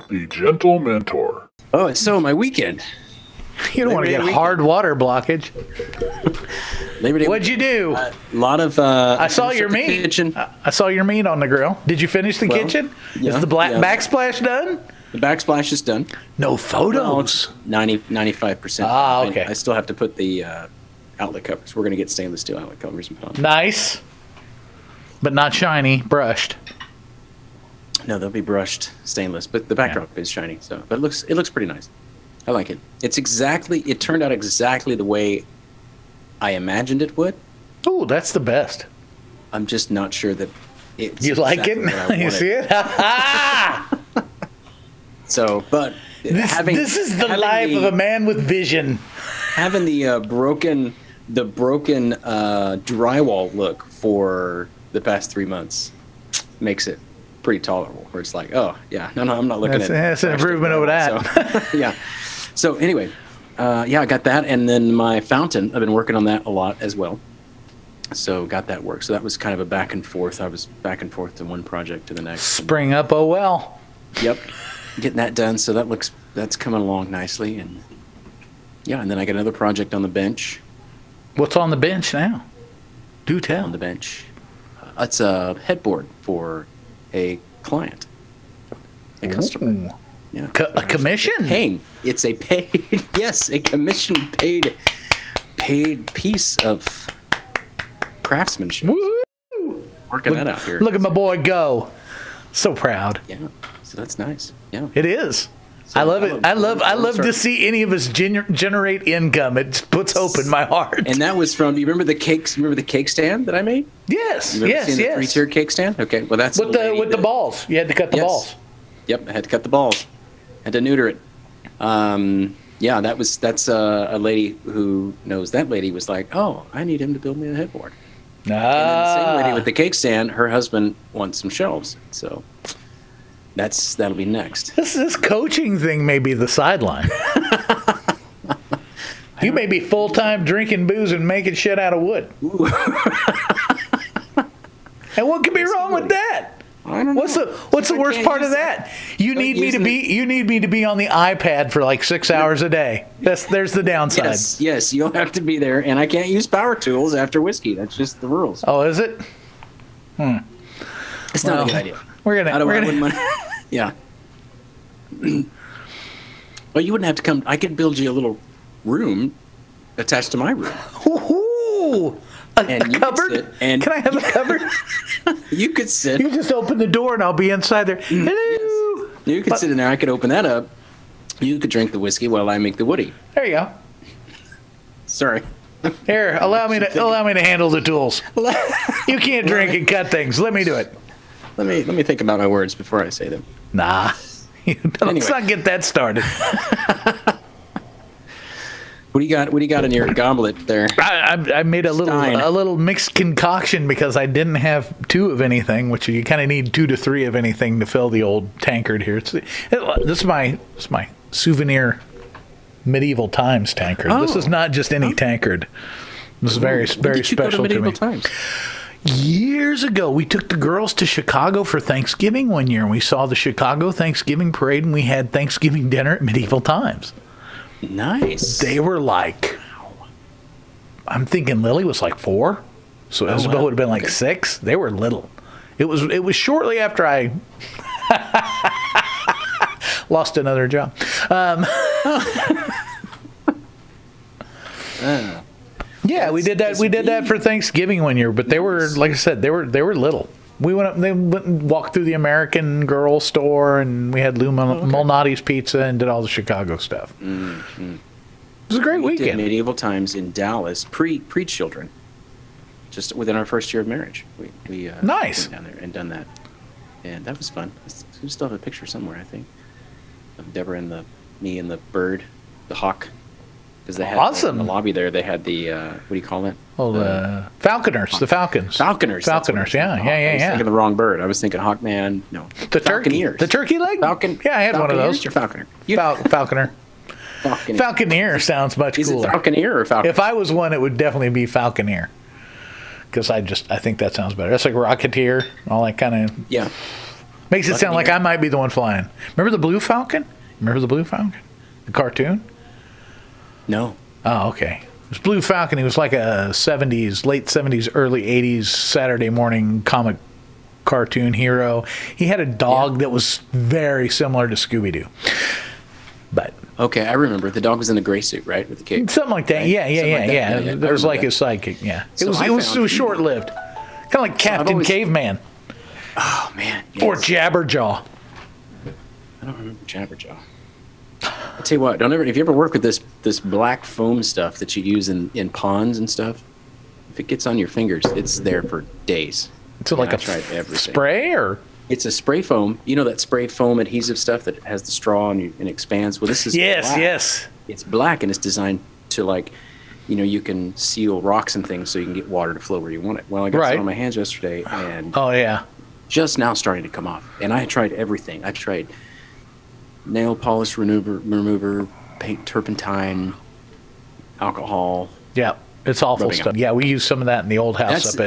The Gentlementor. Oh, so my weekend. You don't want to get hard water blockage. What'd you do? A lot of. I saw your meat. Kitchen. I saw your meat on the grill. Did you finish the kitchen? Yeah, Is the backsplash done? The backsplash is done. No photos. 95%. Ah, okay. I still have to put the outlet covers. We're going to get stainless steel outlet covers and put on. Nice. But not shiny, brushed. No, they'll be brushed stainless, but the backdrop is shiny. So, but it looks pretty nice. I like it. It turned out exactly the way I imagined it would. Oh, that's the best. I'm just not sure that it's you like exactly it? You see it? So, but this is the life of a man with vision. Having the broken drywall look for the past 3 months makes it pretty tolerable. Where it's like, oh yeah, no, I'm not looking at. That's an improvement over that. So, yeah. So anyway, I got that, and then my fountain. I've been working on that a lot as well. So got that work. So that was kind of a back and forth. I was back and forth to one project to the next. Spring up, oh well. Yep, getting that done. So that's coming along nicely, and and then I got another project on the bench. What's on the bench now? Do tell. On the bench, it's a headboard for a client, a customer. Ooh. Yeah, a commission. Paying. It's a paid. Yes, a commission paid piece of craftsmanship. Woo! Working that out here. Look at my boy go. So proud. Yeah. So that's nice. Yeah. It is. So I love it. I love to see any of us generate income. It puts hope in my heart. And that was from. Do you remember the cakes? Remember the cake stand that I made? Yes. Yes. The 3-tier cake stand. Okay. Well, that's with the balls. You had to cut the balls. Yep. I had to cut the balls. Had to neuter it. That's a lady who knows that lady was like, oh, I need him to build me a headboard. And then the same lady with the cake stand, her husband wants some shelves. So that'll be next. This coaching thing may be the sideline. You may be full-time drinking booze and making shit out of wood. And what could be wrong with that? I don't know. What's the worst part of that? You need me to be on the iPad for like 6 hours a day. There's the downside. Yes, you'll have to be there, and I can't use power tools after whiskey. That's just the rules. Oh, is it? It's not a good idea. We're gonna. Yeah. Well, you wouldn't have to come. I could build you a little room attached to my room. Ooh. A cupboard? Can I have a cupboard? You could sit. You just open the door and I'll be inside there. Hello. Yes. You could sit in there. I could open that up. You could drink the whiskey while I make the woody. There you go. Sorry. Here, allow me to handle the tools. You can't drink and cut things. Let me do it. Let me think about my words before I say them. Nah. Let's not get that started. What do you got in your goblet there? I made a little mixed concoction because I didn't have 2 of anything, which you kind of need 2 to 3 of anything to fill the old tankard here. This is my souvenir medieval times tankard. Oh. This is not just any tankard. This is very special to me. Times? Years ago, we took the girls to Chicago for Thanksgiving one year, and we saw the Chicago Thanksgiving parade, and we had Thanksgiving dinner at Medieval Times. Nice. They were like, I'm thinking Lily was like 4, so Isabel would have been like 6. They were little. It was shortly after I lost another job. Yeah, we did that. We did that for Thanksgiving one year, but they were, like I said, they were little. We went up. They went and walked through the American Girl store, and we had Lou Malnati's pizza, and did all the Chicago stuff. Mm-hmm. It was a great weekend. Did Medieval Times in Dallas, pre-children, just within our first year of marriage. We nice. went down there and done that, and that was fun. We still have a picture somewhere, I think, of Deborah and me and the bird, the hawk. Because they had in the lobby there, they had the what do you call it? Oh, the Falconers, the Falcons. Falconers, yeah. I was thinking the wrong bird. I was thinking Hawkman. No, the Falconeers. The turkey leg. Falcon. Yeah, I had one of those. Or Falconer. Falconer. Falconeer sounds much cooler. Is it Falconeer or Falconer? If I was one, it would definitely be Falconeer. Because I think that sounds better. That's like Rocketeer, all that kind of. Yeah. Makes it sound like I might be the one flying. Remember the Blue Falcon? Remember the Blue Falcon? The cartoon? No. Oh, okay. It was Blue Falcon. He was like a 70s, late 70s, early 80s Saturday morning comic cartoon hero. He had a dog that was very similar to Scooby-Doo. But okay, I remember. The dog was in the gray suit, right? With the cape. Something like that. Right? Yeah. It was like his sidekick, yeah. So it was short-lived. Kind of like Captain Caveman. Oh, man. Yes. Or Jabberjaw. I don't remember Jabberjaw. I'll tell you what, if you ever work with this black foam stuff that you use in ponds and stuff, if it gets on your fingers, it's there for days. So like a spray or? It's a spray foam. You know that spray foam adhesive stuff that has the straw and expands? Well, this is black. Yes. It's black and it's designed to you can seal rocks and things so you can get water to flow where you want it. Well, I got some on my hands yesterday and just now starting to come off. And I had tried everything. I tried nail polish remover, paint, turpentine, alcohol. Yeah. It's awful stuff. Yeah, we use some of that in the old house up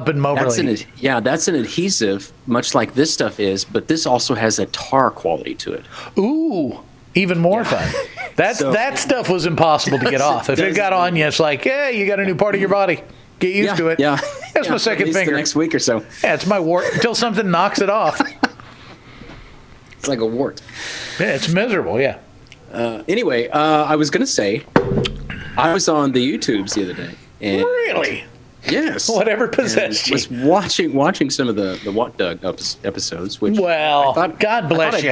in Moberly. That's an adhesive, much like this stuff is, but this also has a tar quality to it. Ooh, even more fun. That stuff was impossible to get off. If it got on you, it's like, you got a new part of your body. Get used to it. Yeah, that's my second finger. The next week or so. Yeah, it's my wart until something knocks it off. It's like a wart. Yeah, it's miserable. Yeah. Anyway, I was gonna say. I was on the YouTubes the other day. And really? Yes. Whatever possessed you. Was watching some of the What Doug episodes. Which God bless you.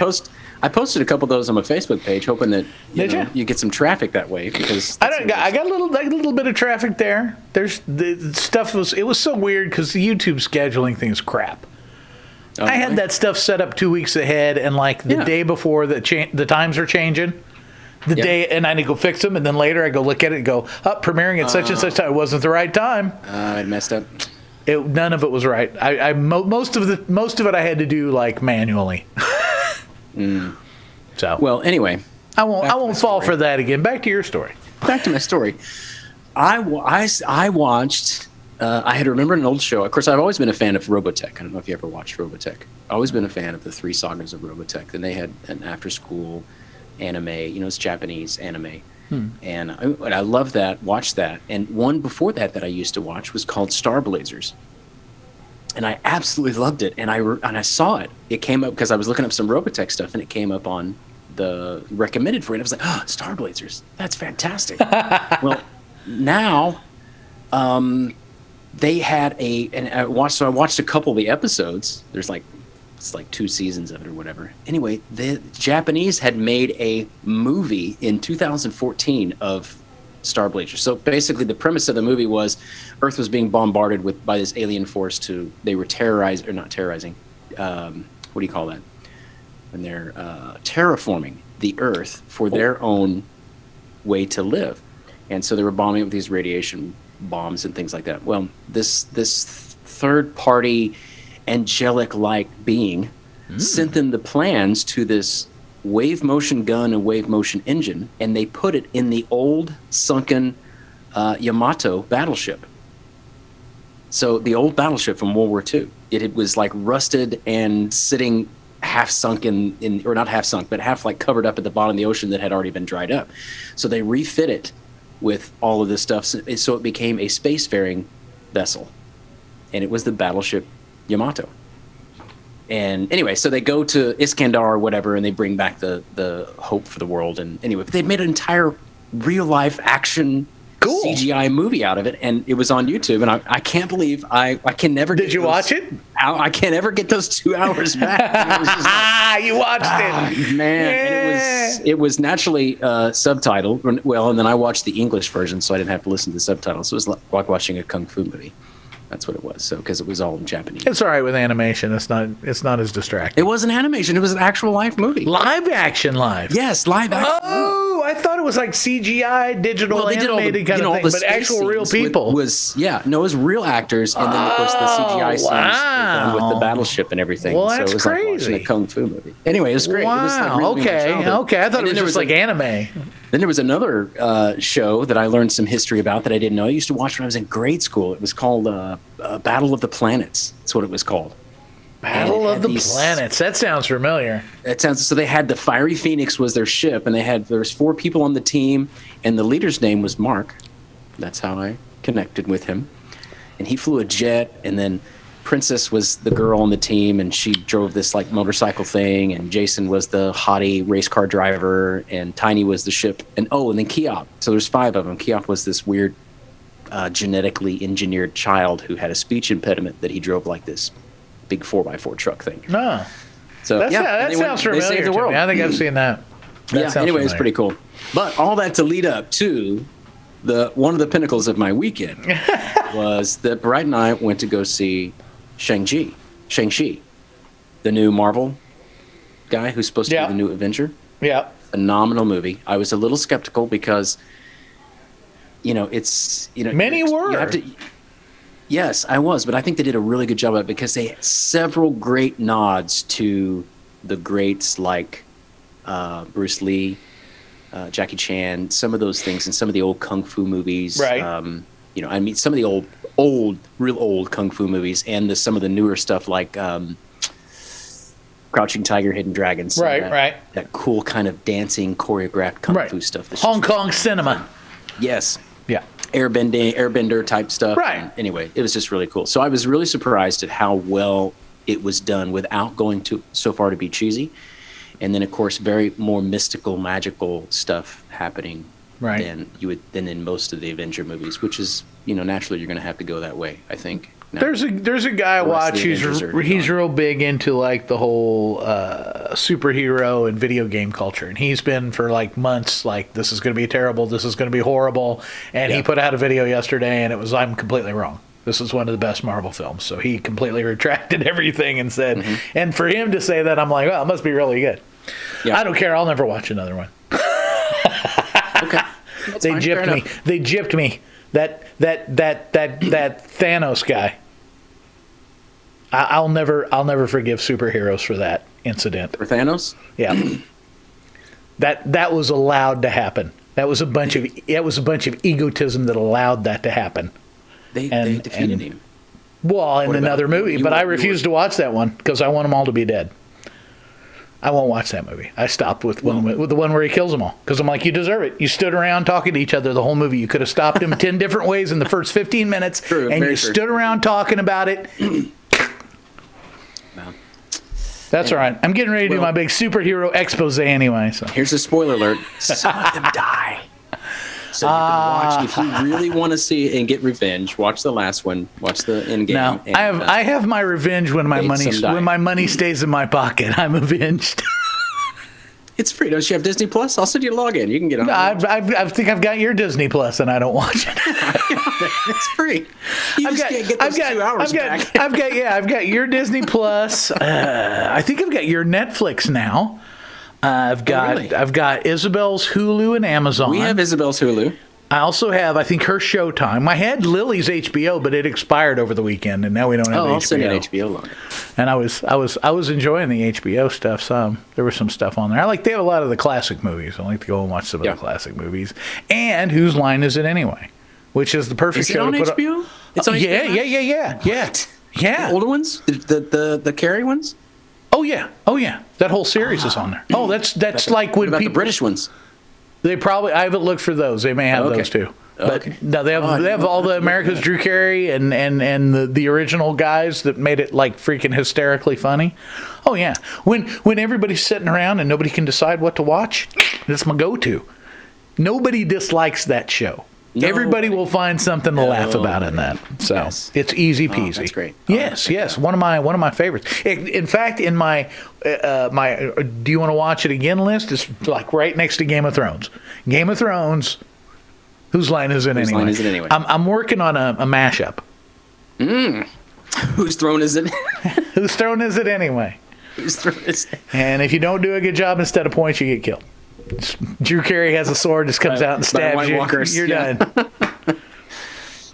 I posted a couple of those on my Facebook page, hoping that you get some traffic that way. Because I got a little bit of traffic there. There's the stuff was so weird because the YouTube scheduling thing is crap. Oh, I had that stuff set up 2 weeks ahead, and the day before the times are changing. The day, and I need to go fix them, and then later I go look at it and go, premiering at such and such time. It wasn't the right time. I messed up. None of it was right. Most of it I had to do manually. So well, anyway, I won't fall for that again. Back to your story. Back to my story. I watched. I had remembered an old show. Of course, I've always been a fan of Robotech. I don't know if you ever watched Robotech. I've always been a fan of the 3 sagas of Robotech. Then they had an after-school anime, it's Japanese anime, and I love that. Watched that, and one before that I used to watch was called Star Blazers, and I absolutely loved it. And I saw it. It came up because I was looking up some Robotech stuff, and it came up on the recommended for it. I was like, Star Blazers, that's fantastic. Well, now, they had I watched a couple of the episodes. There's it's 2 seasons of it or whatever. Anyway, the Japanese had made a movie in 2014 of Star Blazers. So basically the premise of the movie was Earth was being bombarded by this alien force they were not terrorizing. What do you call that? When they're terraforming the Earth for their own way to live. And so they were bombing it with these radiation bombs and things like that. Well, this third party angelic-like being sent them the plans to this wave motion gun and wave motion engine, and they put it in the old sunken Yamato battleship. So the old battleship from World War II, it was rusted and sitting half sunk or not half sunk, but half covered up at the bottom of the ocean that had already been dried up. So they refit it with all of this stuff, so it became a spacefaring vessel, and it was the battleship Yamato. And anyway, so they go to Iskandar or whatever, and they bring back the hope for the world. And anyway, but they made an entire real life action CGI movie out of it, and it was on YouTube. And I can't believe I can never. Did you watch it? I can't ever get those 2 hours back. You watched it, man. Yeah. And it was naturally subtitled. Well, and then I watched the English version, so I didn't have to listen to the subtitles. So it was like watching a kung fu movie. That's what it was. So because it was all in Japanese. It's all right with animation. It's not as distracting. It wasn't animation. It was an actual live movie. Live action. Yes, live action. Oh, I thought it was like CGI, digital, animated kind of thing, but actual real people. It was real actors, and then of course the CGI scenes were done with the battleship and everything. Well, that's so it was crazy. Like watching a kung fu movie. Anyway, it was great. Wow. It was really okay. I thought it was just like anime. Then there was another show that I learned some history about that I didn't know. I used to watch when I was in grade school. It was called Battle of the Planets. That's what it was called. Battle of the Planets. That sounds familiar. So they had the Fiery Phoenix was their ship, and there was 4 people on the team, and the leader's name was Mark. That's how I connected with him. And he flew a jet, and then Princess was the girl on the team, and she drove this like motorcycle thing, and Jason was the hottie race car driver, and Tiny was the ship, and then Keop. So there's 5 of them. Keop was this weird genetically engineered child who had a speech impediment that he drove like this big 4x4 truck thing. No. So that sounds familiar. They saved the world. I think I've seen that. Anyway, it's pretty cool. But all that to lead up to one of the pinnacles of my weekend was that Brad and I went to go see Shang-Chi, the new Marvel guy who's supposed to be the new Avenger. Yeah. Phenomenal movie. I was a little skeptical because, it's, many were. Yes, I was, but I think they did a really good job of it because they had several great nods to the greats like Bruce Lee, Jackie Chan, some of those things, and some of the old kung fu movies. Right. Some of the real old kung fu movies, and some of the newer stuff like Crouching Tiger, Hidden Dragon. Right. That cool kind of dancing, choreographed kung fu stuff. Hong Kong cinema. Yes. Yeah. Airbender type stuff. Right. And anyway, it was just really cool. So I was really surprised at how well it was done without going so far to be cheesy. And then, of course, very more mystical, magical stuff happening than in most of the Avenger movies, which is, naturally you're going to have to go that way, I think. Now, there's a guy I watch he's real big into like the whole superhero and video game culture, and he's been for like months like, this is going to be terrible, this is going to be horrible, and he put out a video yesterday and it was, I'm completely wrong. This is one of the best Marvel films. So he completely retracted everything and said, and for him to say that, I'm like, well, it must be really good. Yeah. I don't care. I'll never watch another one. Okay. They gypped me. That Thanos guy. I'll never forgive superheroes for that incident. For Thanos? Yeah. That was allowed to happen. That was a bunch of egotism that allowed that to happen. They defeated him. Well, in another movie, but I refused to watch that one because I want them all to be dead. I won't watch that movie. I stopped with the one where he kills them all because I'm like, you deserve it. You stood around talking to each other the whole movie. You could have stopped him 10 different ways in the first 15 minutes, and you stood around talking about it. That's all right. I'm getting ready to do my big superhero expose anyway. So here's a spoiler alert: some of them die. So you can watch if you really want to see and get revenge. Watch the last one. Watch the end game. No, I have my revenge when my money stays in my pocket. I'm avenged. It's free. Don't you have Disney Plus? I'll send you a login. You can get on. No, I think I've got your Disney Plus, and I don't watch it. It's free. You can't get those 2 hours back. I've got your Disney Plus. I think I've got your Netflix now. I've got Isabel's Hulu and Amazon. We have Isabel's Hulu. I also have, I think, her Showtime. I had Lily's HBO, but it expired over the weekend, and now we don't have HBO. I'll send you an HBO line. And I was enjoying the HBO stuff some. There was some stuff on there. They have a lot of the classic movies. I like to go and watch some of the classic movies. And Whose Line Is It Anyway? Which is the perfect show to put HBO? on. It's on HBO? Yeah. The older ones? The Carrie ones? Oh yeah. That whole series is on there. Oh, that's like when people, the British ones. They probably, I haven't looked for those. They may have those too. But no, they have all the America's Drew Carey and the original guys that made it like freaking hysterically funny. Oh yeah. When everybody's sitting around and nobody can decide what to watch, that's my go-to. Nobody dislikes that show. Everybody will find something to laugh about in that. So it's easy peasy. That's great. Yes. One of my favorites. In fact, in my do you want to watch it again list, it's like right next to Game of Thrones. Game of Thrones. Whose line is it anyway? Whose line is it anyway? I'm working on a mashup. Whose throne is it? Whose throne is it anyway? Whose throne is it? And if you don't do a good job, instead of points, you get killed. Drew Carey has a sword, just comes out and stabs you. You're done.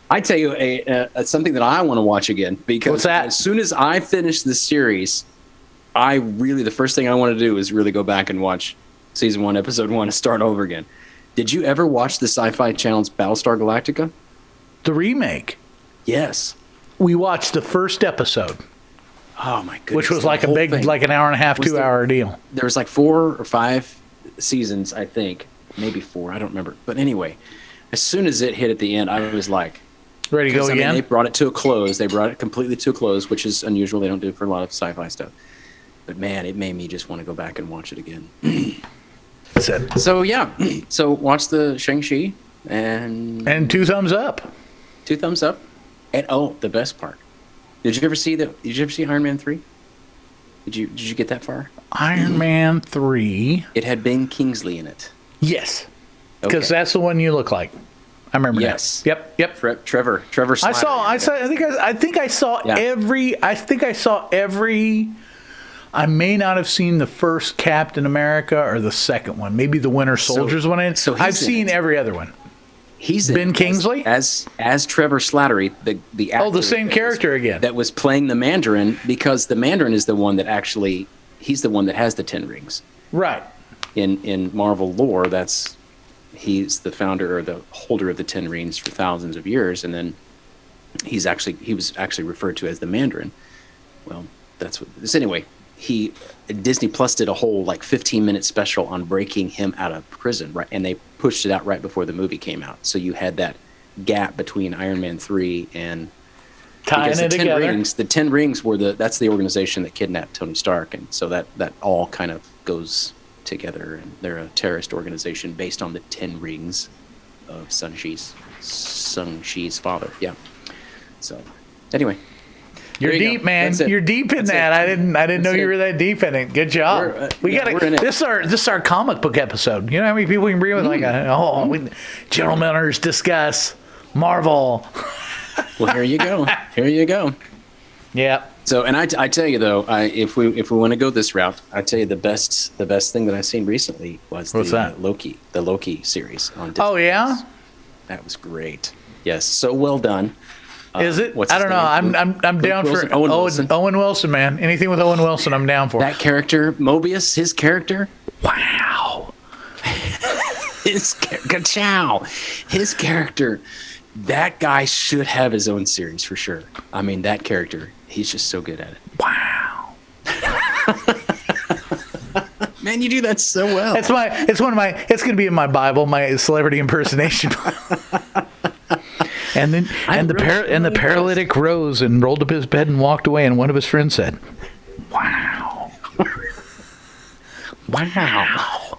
I tell you, something that I want to watch again, because as soon as I finish this series, the first thing I want to do is really go back and watch season 1, episode 1, and start over again. Did you ever watch the Sci-Fi Channel's Battlestar Galactica? The remake? Yes. We watched the first episode. Oh my goodness! Which was like a big, like an hour and a half, 2 hour deal. There was like 4 or 5 seasons, I think, maybe 4. I don't remember. But anyway, as soon as it hit at the end, I was like, ready to go again. They brought it to a close. They brought it completely to a close, which is unusual. They don't do it for a lot of sci-fi stuff. But man, it made me just want to go back and watch it again. That's it. So yeah, so watch the Shang-Chi and 2 thumbs up. 2 thumbs up. And the best part. Did you ever see Iron Man 3? Did you get that far? Iron Man 3. It had Ben Kingsley in it. Yes. Because that's the one you look like. I remember. Yes. That. Yep. Trevor. Slattery. I think I saw every. I may not have seen the first Captain America or the second one. Maybe the Winter Soldier's one. I've seen every other one. He's Ben Kingsley as Trevor Slattery, the actor. The same character again. That was playing the Mandarin, because the Mandarin is the one that he's the one that has the 10 rings. Right. In Marvel lore, he's the founder or the holder of the 10 rings for thousands of years, and then he was actually referred to as the Mandarin. Well, that's what this anyway. Disney Plus did a whole 15-minute special on breaking him out of prison, right? And they pushed it out right before the movie came out. So you had that gap between Iron Man 3 and tying it together. The 10 rings that's the organization that kidnapped Tony Stark, and so that all kind of goes together, and they're a terrorist organization based on the 10 rings of Shang-Chi's father. Yeah. So anyway. You're deep, man. You're deep in that. I didn't know you were that deep in it. Good job. This is our comic book episode. You know how many people we can bring with Gentlementor's discuss Marvel. Well, here you go. Yeah. So, and I tell you though, if we want to go this route, I tell you the best thing that I've seen recently was the Loki series on Disney. Oh yeah, that was great. Yes, so well done. Is it? I don't know. I'm down for Owen Wilson, man. Anything with Owen Wilson, I'm down for. That character, Mobius, his character. Wow. His character. That guy should have his own series for sure. I mean, that character, he's just so good at it. Wow. Man, you do that so well. It's going to be in my Bible, my celebrity impersonation. And the paralytic rose and rolled up his bed and walked away, and one of his friends said, "Wow." Wow.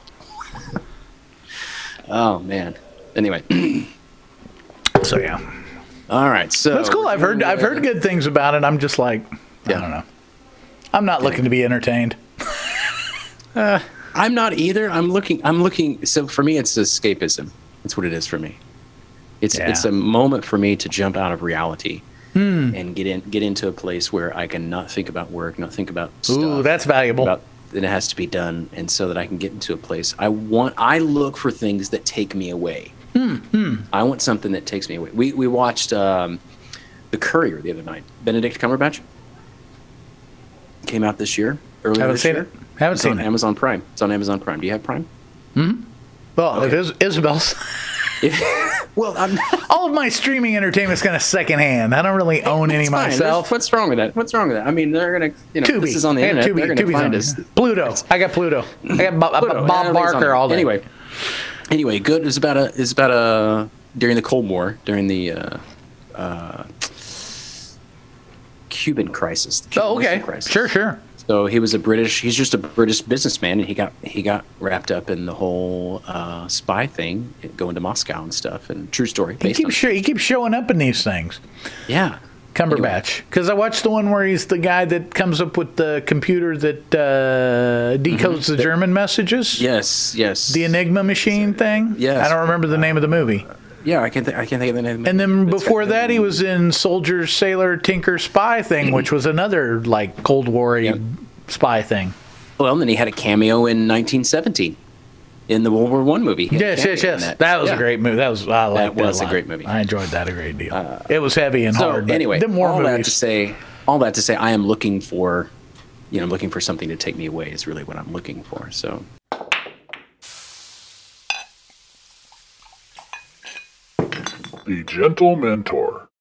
Oh man. Anyway. So yeah. All right. So that's cool. I've heard good things about it. I'm just like, I don't know. I'm not looking to be entertained. I'm not either. I'm looking. So for me, it's escapism. That's what it is for me. It's a moment for me to jump out of reality and get into a place where I can not think about work, not think about stuff. Ooh, that's valuable. That it has to be done, and so that I can get into a place. I look for things that take me away. I want something that takes me away. We watched The Courier the other night. Benedict Cumberbatch came out this year. Haven't seen it. It's on Amazon Prime. It's on Amazon Prime. Do you have Prime? Well, okay. It is Isabel's. Well, all of my streaming entertainment's kind of secondhand. I don't really own any myself. What's wrong with that? I mean, they're gonna, Tubi. This is on the internet. They're gonna find us. Pluto. I got Pluto. I got Bob Barker all day. Anyway, good. It's about a during the Cold War, during the Cuban crisis. Crisis. Sure. So he's just a British businessman, and he got wrapped up in the whole spy thing, going to Moscow and stuff. And true story. He keeps showing up in these things. Yeah, Cumberbatch. Because I watched the one where he's the guy that comes up with the computer that decodes the German messages. Yes. The Enigma machine thing. Yes. I don't remember the name of the movie. Yeah, I can't think of the name. And then before that, he was in Soldier, Sailor, Tinker, Spy thing, which was another Cold War spy thing. Well, and then he had a cameo in 1917 in the World War I movie. Yes. That was a great movie. That was a great movie. I enjoyed that a great deal. It was heavy and hard. Anyway, all that to say, I am looking for, something to take me away is really what I'm looking for. So. The Gentlementor.